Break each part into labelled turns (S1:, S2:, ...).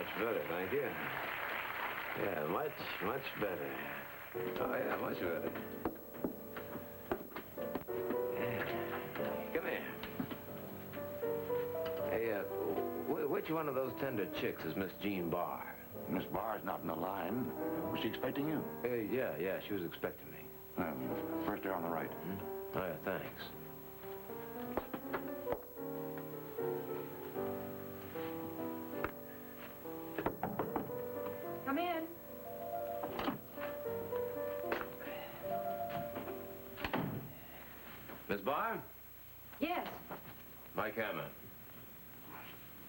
S1: much better, thank you. Yeah, much better. Oh, yeah, much better. Yeah. Come here. Hey, which one of those tender chicks is Miss Jean Barr?
S2: Miss Barr's not in the line. Was she expecting you?
S1: Yeah, she was expecting me.
S2: First there on the right.
S1: Oh, yeah, thanks.
S3: Come in.
S1: Miss Barr?
S3: Yes.
S1: Mike Hammond.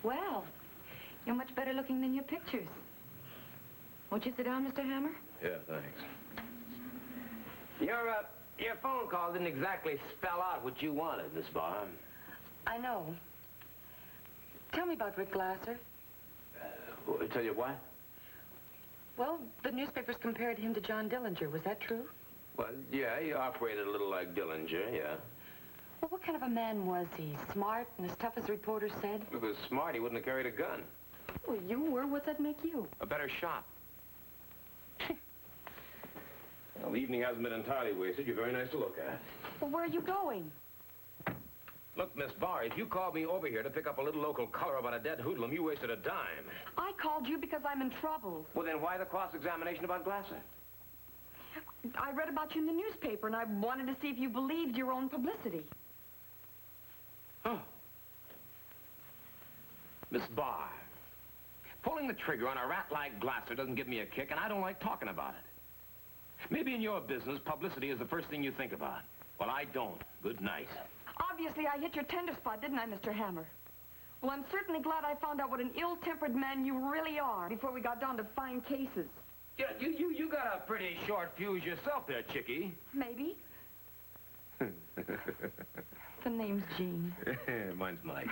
S3: Well, you're much better looking than your pictures. Won't you sit down, Mr. Hammer?
S1: Yeah, thanks. Your phone call didn't exactly spell out what you wanted, Miss Barr.
S3: I know. Tell me about Rick Glasser.
S1: Tell you what?
S3: Well, the newspapers compared him to John Dillinger. Was that true?
S1: Well, yeah, he operated a little like Dillinger, yeah.
S3: Well, what kind of a man was he? Smart and as tough as reporters said?
S1: If he was smart, he wouldn't have carried a gun.
S3: Well, you were. What's that make you?
S1: A better shot. Well, the evening hasn't been entirely wasted. You're very nice to look at.
S3: Well, where are you going?
S1: Look, Miss Barr, if you called me over here to pick up a little local color about a dead hoodlum, you wasted a dime.
S3: I called you because I'm in trouble.
S1: Well, then why the cross-examination about Glasser?
S3: I read about you in the newspaper, and I wanted to see if you believed your own publicity.
S1: Oh. Miss Barr, pulling the trigger on a rat like Glasser doesn't give me a kick, and I don't like talking about it. Maybe in your business, publicity is the first thing you think about. Well, I don't. Good night.
S3: Obviously, I hit your tender spot, didn't I, Mr. Hammer? Well, I'm certainly glad I found out what an ill-tempered man you really are before we got down to fine cases.
S1: Yeah, you got a pretty short fuse yourself there, chickie.
S3: Maybe. The name's Jean.
S1: Mine's Mike.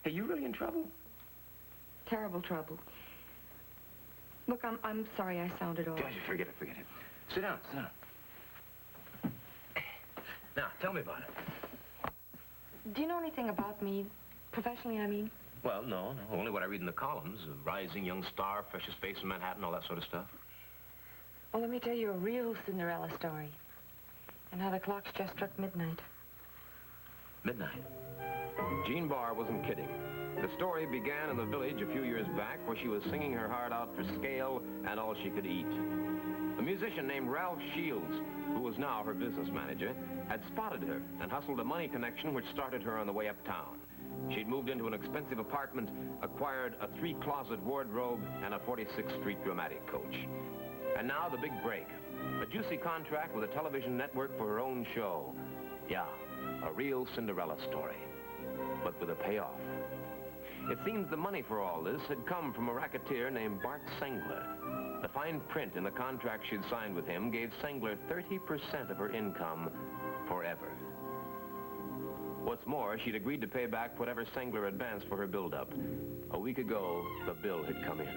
S1: Hey, you really in trouble?
S3: Terrible trouble. Look, I'm sorry I sounded off.
S1: Forget it. Sit down. Now, tell me about it.
S3: Do you know anything about me? Professionally, I mean?
S1: Well, no. Only what I read in the columns. A rising young star, freshest face in Manhattan, all that sort of stuff.
S3: Well, let me tell you a real Cinderella story. And how the clock's just struck midnight.
S1: Midnight? Jean Barr wasn't kidding. The story began in the village a few years back where she was singing her heart out for scale and all she could eat. A musician named Ralph Shields, who was now her business manager, had spotted her and hustled a money connection which started her on the way uptown. She'd moved into an expensive apartment, acquired a 3-closet wardrobe, and a 46th Street dramatic coach. And now the big break. A juicy contract with a television network for her own show. Yeah, a real Cinderella story, but with a payoff. It seems the money for all this had come from a racketeer named Bart Sengler. The fine print in the contract she'd signed with him gave Sengler 30% of her income forever. What's more, she'd agreed to pay back whatever Sengler advanced for her build-up. A week ago, the bill had come in.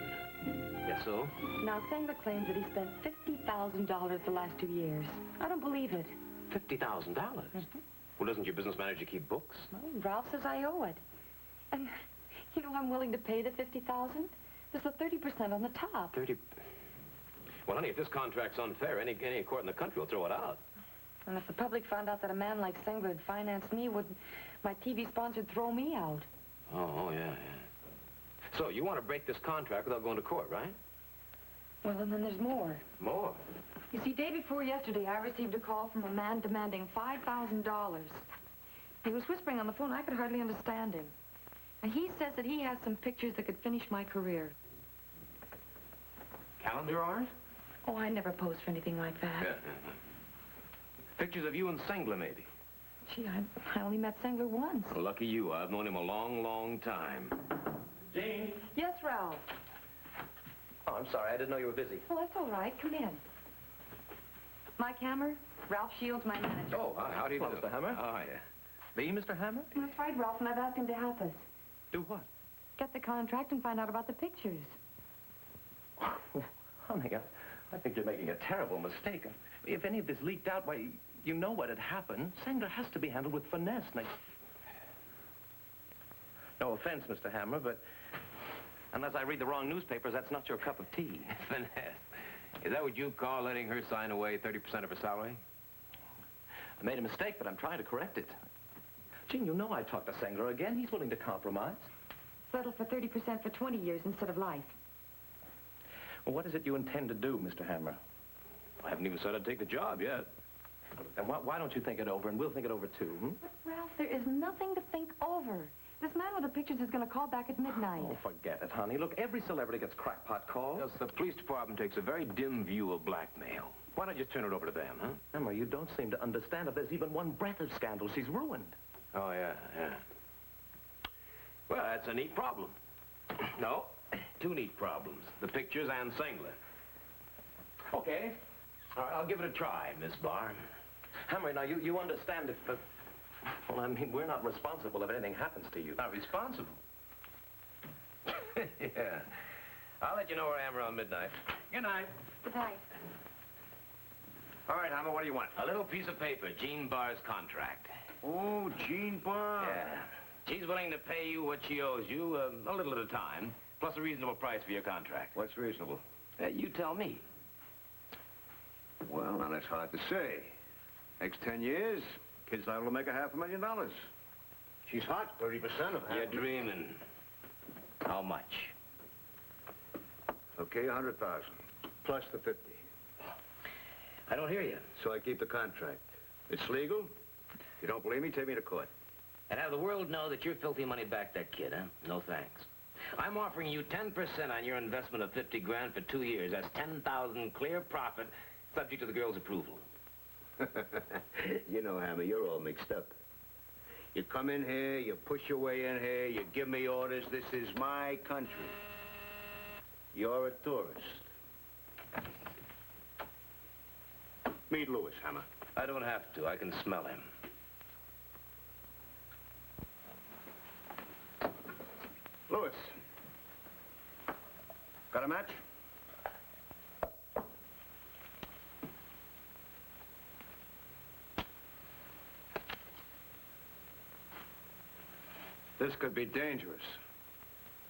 S1: Yes, so?
S3: Now, Sengler claims that he spent $50,000 the last 2 years. I don't believe it.
S1: $50,000? Well, doesn't your business manager keep books?
S3: Well, Ralph says I owe it. And, you know, I'm willing to pay the $50,000. There's a 30% on the top.
S1: 30? Well, honey, if this contract's unfair, any court in the country will throw it out.
S3: And if the public found out that a man like Sengler had financed me, would my TV sponsor throw me out?
S1: Oh, yeah. So, you want to break this contract without going to court, right?
S3: Well, and then there's more.
S1: More?
S3: You see, day before yesterday, I received a call from a man demanding $5,000. He was whispering on the phone. I could hardly understand him. And he says that he has some pictures that could finish my career.
S1: Calendar art?
S3: Oh, I never posed for anything like that.
S1: Yeah. Pictures of you and Sengler, maybe.
S3: Gee, I only met Sengler once.
S1: Well, lucky you. I've known him a long, long time. Jane?
S3: Yes, Ralph.
S1: Oh, I'm sorry. I didn't know you were busy.
S3: Oh, that's all right. Come in. Mike Hammer, Ralph Shields, my manager.
S1: Oh, how do you do?
S4: Mr. Hammer.
S1: Oh, yeah.
S4: Me, Mr. Hammer?
S3: That's right, Ralph, and I've asked him to help us.
S4: Do what?
S3: Get the contract and find out about the pictures.
S4: Honey, I think you're making a terrible mistake. If any of this leaked out, why, you know what had happened. Sengler has to be handled with finesse. No offense, Mr. Hammer, but Unless I read the wrong newspapers, that's not your cup of tea.
S1: Finesse. Is that what you call letting her sign away 30% of her salary?
S4: I made a mistake, but I'm trying to correct it. Gene, you know I talked to Sengler again. He's willing to compromise.
S3: Settle for 30% for 20 years instead of life.
S4: Well, what is it you intend to do, Mr. Hammer?
S1: I haven't even said I'd take the job yet.
S4: Then why don't you think it over, and we'll think it over, too, hmm?
S3: But, Ralph, there is nothing to think over. This man with the pictures is going to call back at midnight.
S4: Oh, forget it, honey. Look, every celebrity gets crackpot calls.
S1: Yes, the police department takes a very dim view of blackmail. Why not just turn it over to them, huh?
S4: Emma, you don't seem to understand. If there's even one breath of scandal, she's ruined.
S1: Oh, yeah. Well, that's a neat problem. No, two neat problems. The pictures and Sengler. Okay. All right, I'll give it a try, Miss Barr.
S4: Hammer, now, you understand if... well, I mean, we're not responsible if anything happens to you.
S1: Not responsible? Yeah. I'll let you know where I am around midnight. Good night.
S3: Good night.
S1: All right, Hammer, what do you want? A little piece of paper, Jean Barr's contract.
S2: Oh, Jean Barr.
S1: Yeah. She's willing to pay you what she owes you, a little at a time, plus a reasonable price for your contract.
S2: What's reasonable?
S1: You tell me.
S2: Well, now, that's hard to say. Next 10 years, kid's liable to make $500,000. She's hot, 30% of
S1: You're
S2: half.
S1: dreaming. How much?
S2: Okay, 100,000. Plus the 50.
S1: I don't hear you.
S2: So I keep the contract. It's legal. You don't believe me? Take me to court.
S1: And have the world know that your filthy money backed that kid, huh? No thanks. I'm offering you 10% on your investment of 50 grand for 2 years. That's 10,000 clear profit, subject to the girl's approval.
S2: You know, Hammer, you're all mixed up. You come in here, you push your way in here, you give me orders. This is my country. You're a tourist. Meet Lewis, Hammer.
S1: I don't have to. I can smell him.
S2: Lewis. Got a match? This could be dangerous.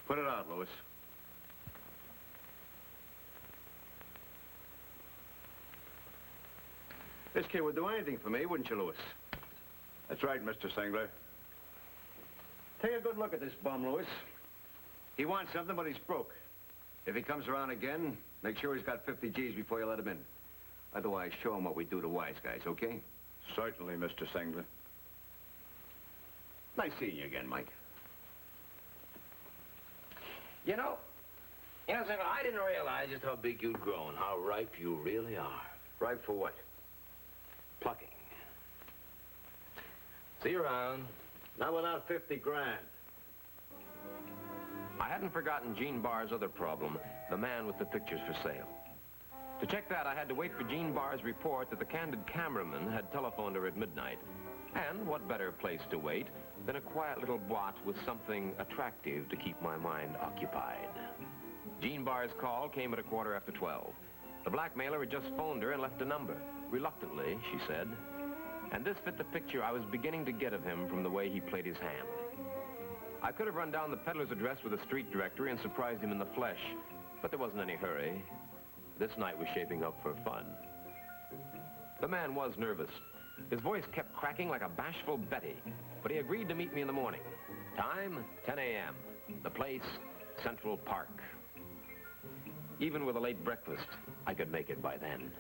S2: Put it out, Lewis. This kid would do anything for me, wouldn't you, Lewis? That's right, Mr. Sengler. Take a good look at this bum, Lewis. He wants something, but he's broke. If he comes around again, make sure he's got 50 G's before you let him in. Otherwise, show him what we do to wise guys, okay? Certainly, Mr. Sengler. Nice seeing you again, Mike.
S1: You know, Sengler, I didn't realize just how big you'd grown, how ripe you really are.
S2: Ripe for what?
S1: Plucking. See you around.
S2: Not without 50 grand.
S1: I hadn't forgotten Jean Barr's other problem, the man with the pictures for sale. To check that, I had to wait for Jean Barr's report that the candid cameraman had telephoned her at midnight. And what better place to wait than a quiet little blot with something attractive to keep my mind occupied. Jean Barr's call came at 12:15. The blackmailer had just phoned her and left a number. Reluctantly, she said. And this fit the picture I was beginning to get of him from the way he played his hand. I could have run down the peddler's address with a street directory and surprised him in the flesh, but there wasn't any hurry. This night was shaping up for fun. The man was nervous. His voice kept cracking like a bashful Betty, but he agreed to meet me in the morning. Time, 10 a.m. The place, Central Park. Even with a late breakfast, I could make it by then.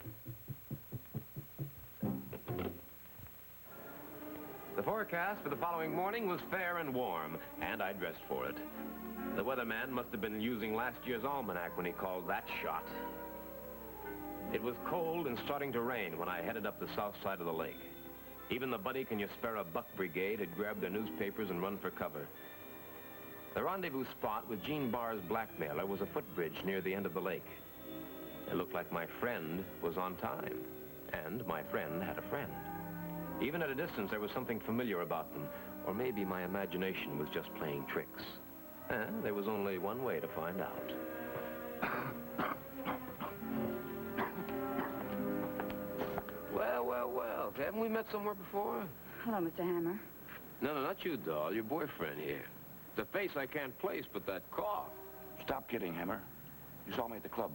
S1: The forecast for the following morning was fair and warm, and I dressed for it. The weatherman must have been using last year's almanac when he called that shot. It was cold and starting to rain when I headed up the south side of the lake. Even the Buddy Can You Spare a Buck Brigade had grabbed their newspapers and run for cover. The rendezvous spot with Jean Barr's blackmailer was a footbridge near the end of the lake. It looked like my friend was on time, and my friend had a friend. Even at a distance, there was something familiar about them, or maybe my imagination was just playing tricks. And there was only one way to find out. Well, haven't we met somewhere before?
S5: Hello, Mr. Hammer.
S1: No, not you, doll. Your boyfriend here. The face I can't place, but that cough.
S5: Stop kidding, Hammer. You saw me at the club.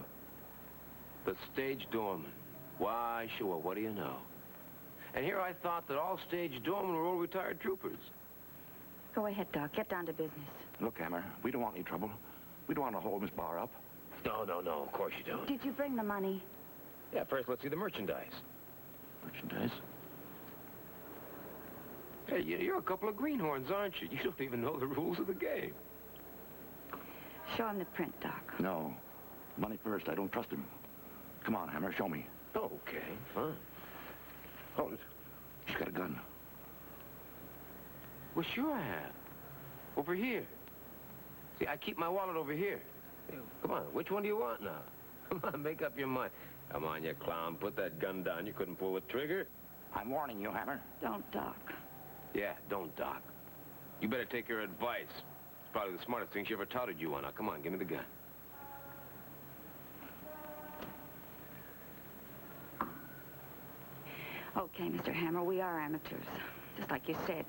S1: The stage doorman. Why, sure, what do you know? And here I thought that all stage doormen were old retired troopers.
S3: Go ahead, Doc. Get down to business.
S5: Look, Hammer, we don't want any trouble. We don't want to hold Miss Barr up.
S1: No, of course you don't.
S3: Did you bring the money?
S1: Yeah, first let's see the merchandise.
S5: Merchandise?
S1: Hey, you're a couple of greenhorns, aren't you? You don't even know the rules of the game.
S3: Show him the print, Doc.
S5: No. Money first. I don't trust him. Come on, Hammer, show me.
S1: Okay, fine.
S5: Hold it. She's got a gun.
S1: Well, sure I have. Over here. See, I keep my wallet over here. Come on, which one do you want now? Come on, make up your mind. Come on, you clown. Put that gun down. You couldn't pull the trigger.
S5: I'm warning you, Hammer.
S3: Don't, Doc.
S1: Yeah, don't, Doc. You better take her advice. It's probably the smartest thing she ever touted you on. Now, come on, give me the gun.
S3: Okay, Mr. Hammer, we are amateurs. Just like you said.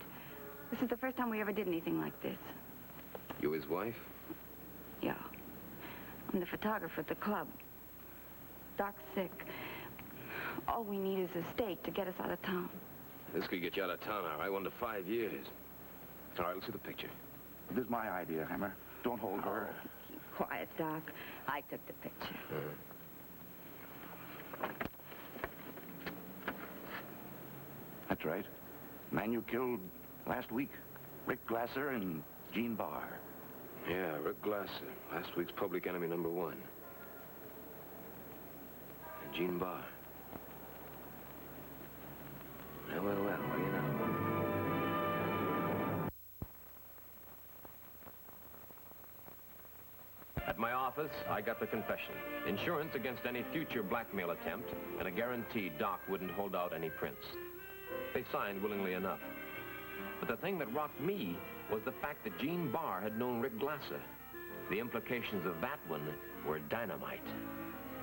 S3: This is the first time we ever did anything like this.
S1: You his wife?
S3: Yeah. I'm the photographer at the club. Doc's sick. All we need is a stake to get us out of town.
S1: This could get you out of town, all right? 1 to 5 years. All right, let's see the picture.
S5: This is my idea, Hammer. Don't hold her.
S3: Keep quiet, Doc. I took the picture.
S5: That's right. Man you killed last week. Rick Glasser and Jean Barr.
S1: Yeah, Rick Glasser. Last week's public enemy #1. And Jean Barr. Well, what do you know? At my office, I got the confession. Insurance against any future blackmail attempt, and a guarantee Doc wouldn't hold out any prints. They signed willingly enough. But the thing that rocked me was the fact that Jean Barr had known Rick Glasser. The implications of that one were dynamite.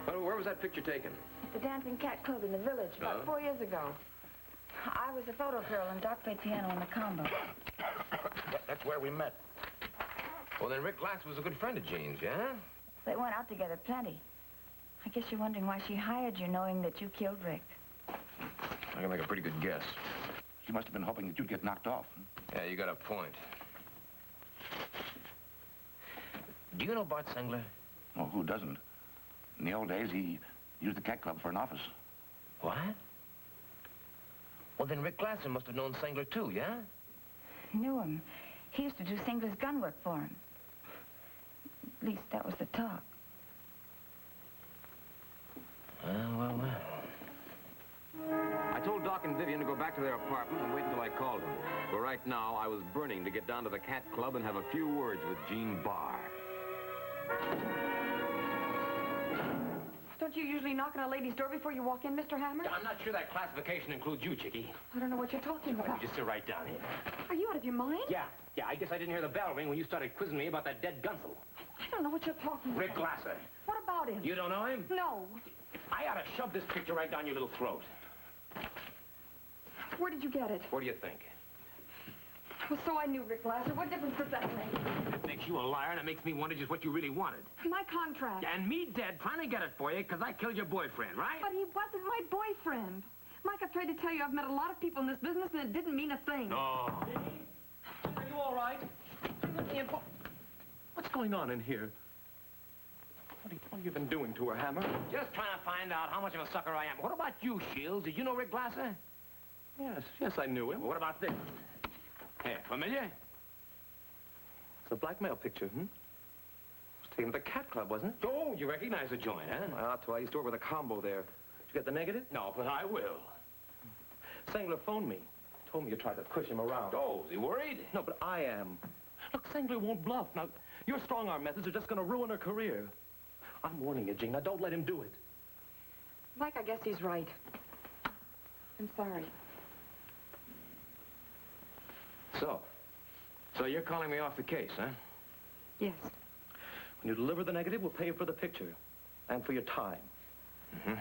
S1: Well, where was that picture taken?
S3: At the Dancing Cat Club in the village about 4 years ago. I was a photo girl and Doc played piano in the combo.
S5: That's where we met.
S1: Well, then Rick Glasser was a good friend of Jean's, yeah?
S3: They went out together plenty. I guess you're wondering why she hired you knowing that you killed Rick.
S1: I can make a pretty good guess.
S5: She must have been hoping that you'd get knocked off.
S1: Yeah, you got a point. Do you know Bart Sengler?
S5: Oh, who doesn't? In the old days, he used the cat club for an office.
S1: What? Well, then Rick Glasser must have known Sengler, too, yeah?
S3: Knew him. He used to do Singler's gun work for him. At least that was the talk.
S1: Well. I told Doc and Vivian to go back to their apartment and wait until I called them. But right now, I was burning to get down to the cat club and have a few words with Jean Barr.
S3: Don't you usually knock on a lady's door before you walk in, Mr. Hammer?
S1: I'm not sure that classification includes you, Chickie.
S3: I don't know what you're talking about.
S1: Just sit right down here.
S3: Are you out of your mind?
S1: Yeah, I guess I didn't hear the bell ring when you started quizzing me about that dead gunsel.
S3: I don't know what you're talking about.
S1: Rick Glasser.
S3: What about him?
S1: You don't know him?
S3: No.
S1: I ought to shove this picture right down your little throat.
S3: Where did you get it?
S1: What do you think?
S3: Well, so I knew Rick Glasser. What difference does that make?
S1: It makes you a liar, and it makes me wonder just what you really wanted.
S3: My contract.
S1: And me dead trying to get it for you because I killed your boyfriend, right?
S3: But he wasn't my boyfriend. Mike, I've tried to tell you I've met a lot of people in this business, and it didn't mean a thing.
S1: No.
S4: Are you all right? What's going on in here? What have you been doing to her, Hammer?
S1: Just trying to find out how much of a sucker I am. What about you, Shields? Did you know Rick Glasser?
S4: Yes, I knew him.
S1: Well, what about this? Here, familiar?
S4: It's a blackmail picture, It was taken at the cat club, wasn't it?
S1: Oh, you recognize the joint, huh?
S4: I ought to. I used to work with a combo there. Did you get the negative?
S1: No, but I will.
S4: Sengler phoned me. Told me you tried to push him around.
S1: Oh, is he worried?
S4: No, but I am. Look, Sengler won't bluff. Now, your strong-arm methods are just going to ruin her career. I'm warning you, Jean. Now, don't let him do it.
S3: Mike, I guess he's right. I'm sorry.
S1: So you're calling me off the case, huh?
S3: Yes.
S4: When you deliver the negative, we'll pay you for the picture. And for your time.
S1: Mm-hmm.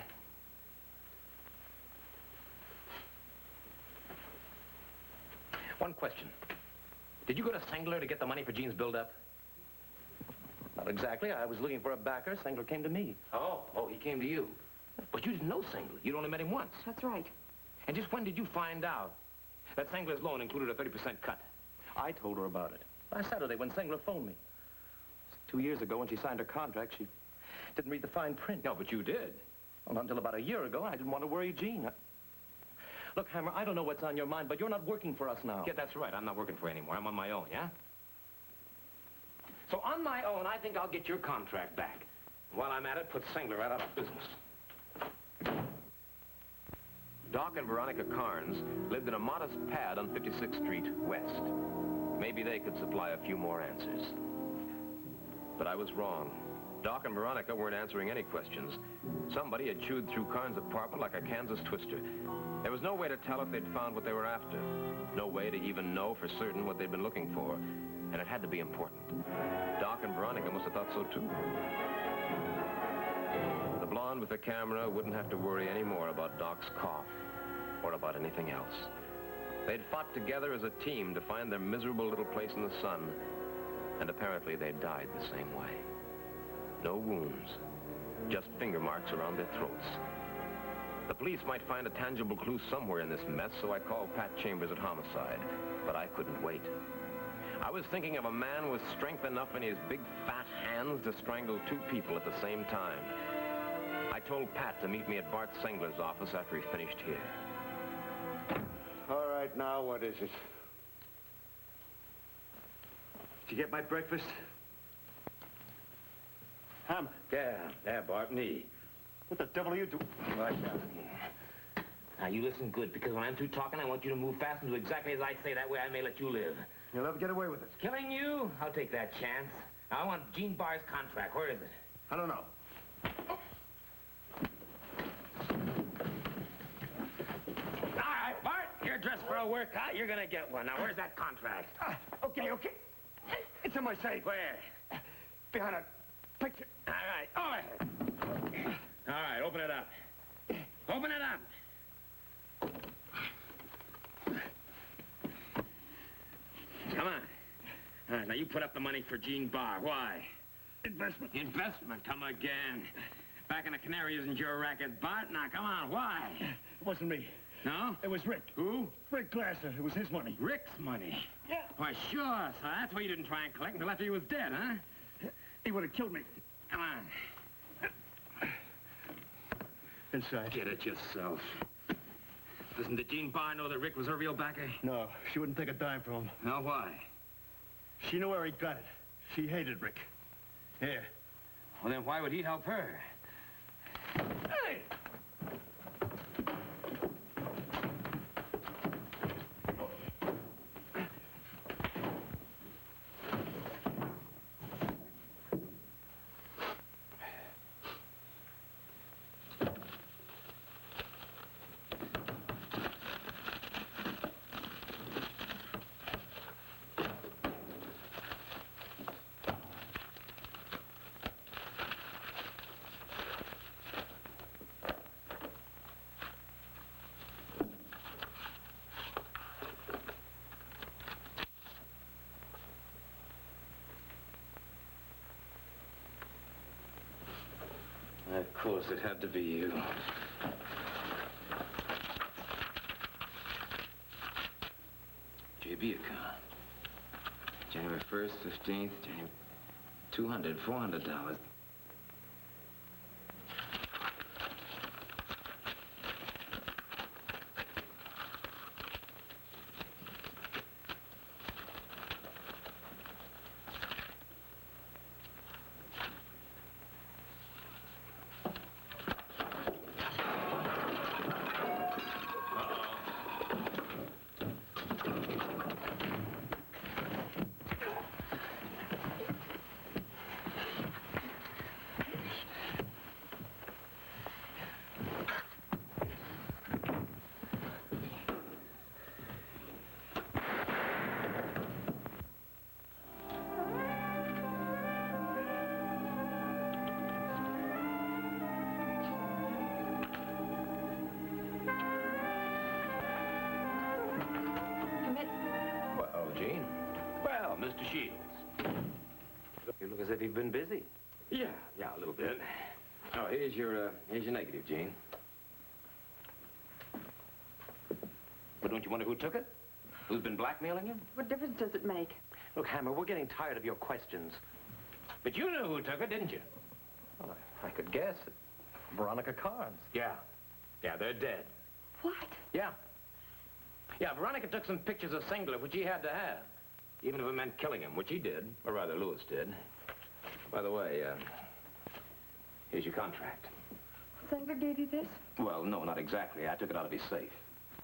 S1: One question. Did you go to Sengler to get the money for Jean's build-up?
S4: Not exactly. I was looking for a backer. Sengler came to me.
S1: Oh, he came to you. But you didn't know Sengler. You'd only met him once.
S3: That's right.
S1: And just when did you find out that Sengler's loan included a 30% cut?
S4: I told her about it. Last Saturday when Sengler phoned me. 2 years ago when she signed her contract, she didn't read the fine print.
S1: No, but you did.
S4: Well, not until about a year ago. I didn't want to worry Jean. Look, Hammer, I don't know what's on your mind, but you're not working for us now.
S1: Yeah, that's right. I'm not working for you anymore. I'm on my own, yeah? So on my own, I think I'll get your contract back. While I'm at it, put Sengler right out of business. Doc and Veronica Carnes lived in a modest pad on 56th Street West. Maybe they could supply a few more answers. But I was wrong. Doc and Veronica weren't answering any questions. Somebody had chewed through Carnes' apartment like a Kansas twister. There was no way to tell if they'd found what they were after. No way to even know for certain what they'd been looking for. And it had to be important. Doc and Veronica must have thought so, too. The blonde with the camera wouldn't have to worry anymore about Doc's cough or about anything else. They'd fought together as a team to find their miserable little place in the sun. And apparently they died the same way. No wounds, just finger marks around their throats. The police might find a tangible clue somewhere in this mess, so I called Pat Chambers at Homicide. But I couldn't wait. I was thinking of a man with strength enough in his big, fat hands to strangle 2 people at the same time. I told Pat to meet me at Bart Sengler's office after he finished here.
S2: All right, now, what is it? Did you get my breakfast? Hammer.
S1: Yeah, Bart, me.
S2: What the devil are you doing?
S1: Right down here. Now, you listen good, because when I'm through talking, I want you to move fast and do exactly as I say. That way I may let you live.
S2: You'll never get away with it.
S1: Killing you? I'll take that chance. Now, I want Jean Barr's contract. Where is it?
S2: I don't know.
S1: All right, Bart, you're dressed for a workout. You're gonna get one. Now, where's that contract?
S2: Okay. It's in my safe.
S1: Where?
S2: Behind a picture.
S1: All right, over here. All right, open it up. Open it up. Come on. All right, now you put up the money for Jean Barr. Why?
S2: Investment.
S1: Investment, come again. Back in the Canary isn't your racket, Bart. Now, come on, why?
S2: It wasn't me.
S1: No?
S2: It was Rick.
S1: Who?
S2: Rick Glasser. It was his money.
S1: Rick's money.
S2: Yeah.
S1: Why, sure. So that's why you didn't try and collect until after he was dead, huh?
S2: He would have killed me.
S1: Come on.
S2: Inside.
S1: Get it yourself. Listen, did Jean Barr know that Rick was her real backer?
S2: No, she wouldn't take a dime from him.
S1: No, why?
S2: She knew where he got it. She hated Rick. Here.
S1: Well, then why would he help her?
S2: Hey!
S1: Of course, it had to be you. JB account. January 1st, 15th, January... $400.
S3: Come in.
S1: Well, Jean. Well, Mr. Shields.
S4: You look as if you've been busy.
S1: Yeah, a little bit. Oh, here's your negative, Gene.
S4: But don't you wonder who took it? Who's been blackmailing you?
S3: What difference does it make?
S4: Look, Hammer, we're getting tired of your questions.
S1: But you knew who took it, didn't you?
S4: Well, I could guess. Veronica Carnes.
S1: Yeah, they're dead.
S3: What?
S1: Yeah, Veronica took some pictures of Singler, which he had to have. Even if it meant killing him, which he did, or rather, Lewis did. By the way, here's your contract.
S3: Sandra gave you this?
S1: Well, no, not exactly. I took it out of his safe.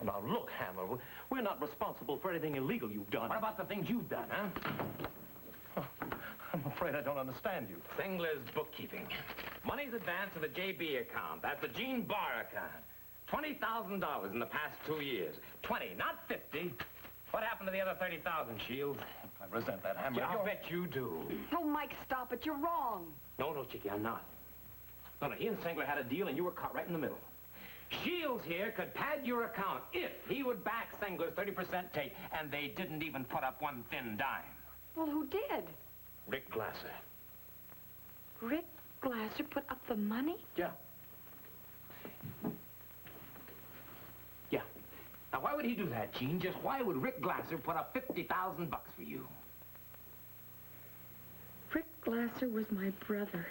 S4: Now, look, Hammer, we're not responsible for anything illegal you've done.
S1: What about the things you've done, huh?
S4: I'm afraid I don't understand you.
S1: Singler's bookkeeping. Money's advanced to the JB account. That's the Gene Barr account. $20,000 in the past 2 years. 20, not 50. What happened to the other 30,000, Shields?
S4: I resent that, Hammer.
S1: I'll bet you do.
S3: Oh, Mike, stop it. You're wrong.
S1: No, Chickie, I'm not. No, he and Singler had a deal, and you were caught right in the middle. Shields here could pad your account if he would back Singler's 30% take, and they didn't even put up one thin dime.
S3: Well, who did?
S1: Rick Glasser.
S3: Rick Glasser put up the money?
S1: Yeah. Now, why would he do that, Gene? Just why would Rick Glasser put up $50,000 for you?
S3: Rick Glasser was my brother.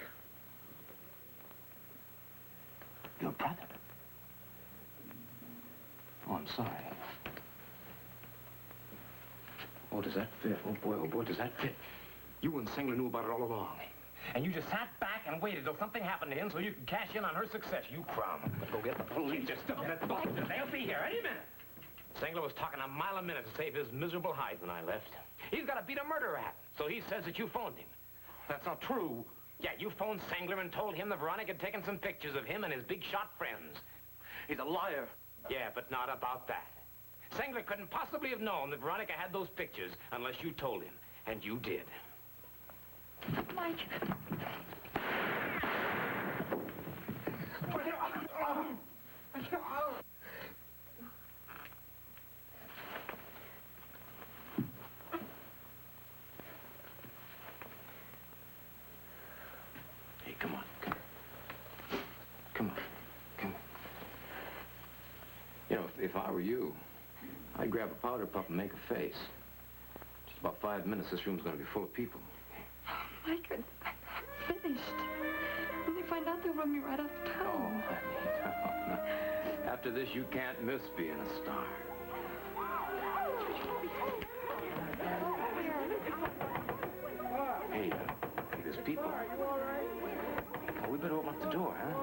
S1: Your brother? Oh, I'm sorry. Oh, does that fit? Oh, boy, does that fit? You and Singler knew about it all along. And you just sat back and waited till something happened to him so you could cash in on her success, you crumb.
S4: Let's go get the police.
S1: Just a minute. They'll be here any minute. Singler was talking a mile a minute to save his miserable hide when I left. He's got to beat a murder rap, so he says that you phoned him. That's not true. Yeah, you phoned Singler and told him that Veronica had taken some pictures of him and his big shot friends.
S4: He's a liar.
S1: Yeah, but not about that. Singler couldn't possibly have known that Veronica had those pictures unless you told him, and you did.
S3: Mike.
S1: Hey, come on. Come on. You know, if I were you, I'd grab a powder puff and make a face. Just about 5 minutes, this room's going to be full of people.
S3: Mike, I'm finished. When they find out, they'll run me right out of
S1: Oh,
S3: town.
S1: honey, no. After this, you can't miss being a star. Hey, there's people. Oh, we better open up the door, huh?